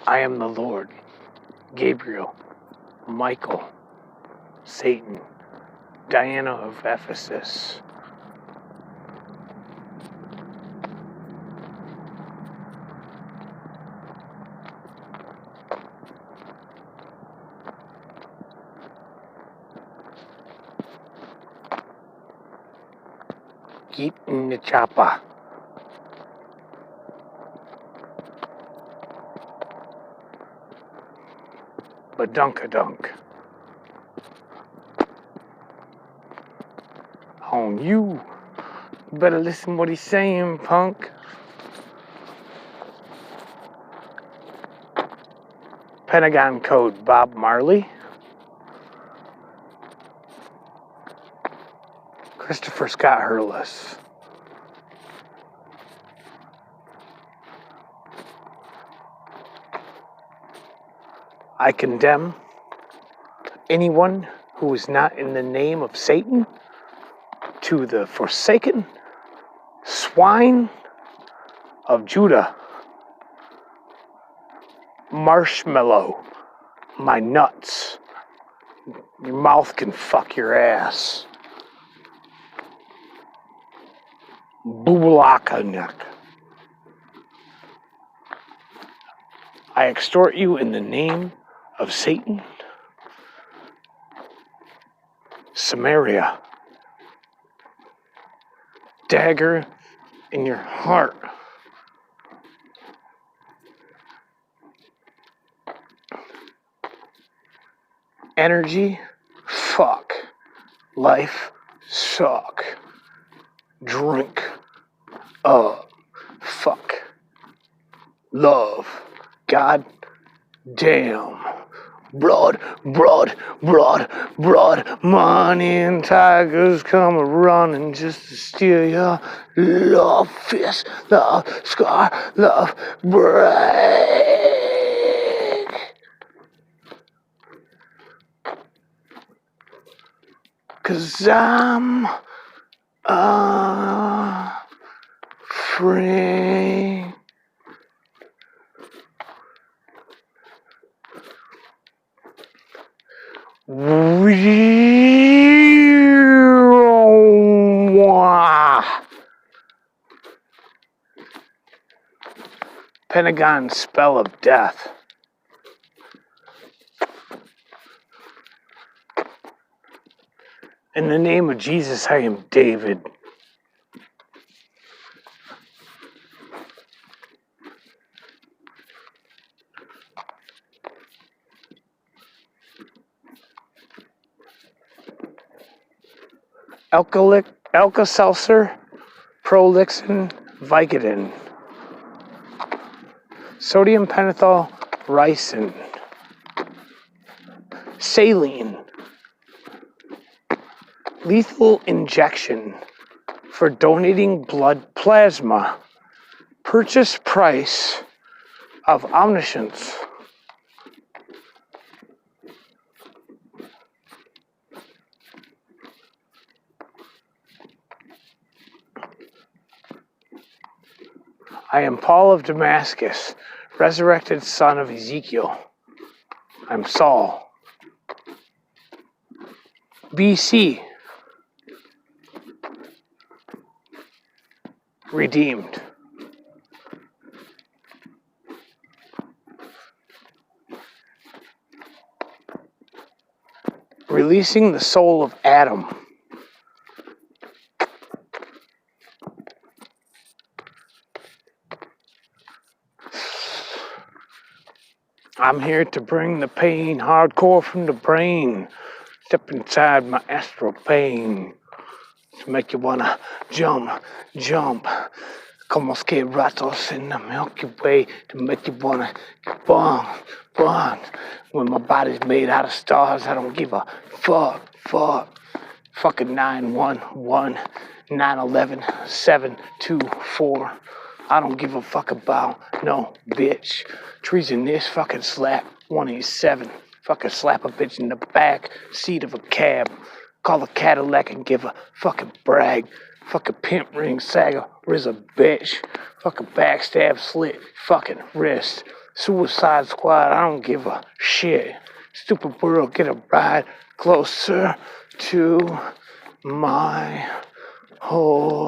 I am the Lord, Gabriel, Michael, Satan, Diana of Ephesus. Get in the chopper. Badunkadunk. On you. You better listen what he's saying, punk. Pentagon Code Bob Marley. Christopher Scott Hurless. I condemn anyone who is not in the name of Satan to the forsaken swine of Judah. Marshmallow, my nuts. Your mouth can fuck your ass. Boolakanak. I extort you in the name of Satan. Samaria. Dagger in your heart. Energy, fuck. Life, suck. Drink, fuck. Love, god damn. Blood, money and tigers come running just to steal your love, fist, love, scar, love, break. Cause I'm free. Pentagon spell of death. In the name of Jesus, I am David. Alka-Seltzer, Prolixin, Vicodin. Sodium pentothal, ricin. Saline. Lethal injection for donating blood plasma. Purchase price of omniscience. I am Paul of Damascus, resurrected son of Ezekiel. I'm Saul. BC. Redeemed. Releasing the soul of Adam. I'm here to bring the pain, hardcore from the brain. Step inside my astral pain. To make you wanna jump. Como que rattles in the Milky Way. To make you wanna get born. When my body's made out of stars, I don't give a fuck. Fucking 911, 911, 724. I don't give a fuck about no bitch. Treasonous fucking slap 187. Fucking slap a bitch in the back seat of a cab. Call a Cadillac and give a fucking brag. Fucking pimp ring saga, riz a bitch. Fucking backstab slit, fucking wrist. Suicide Squad, I don't give a shit. Stupid world, get a ride closer to my hole.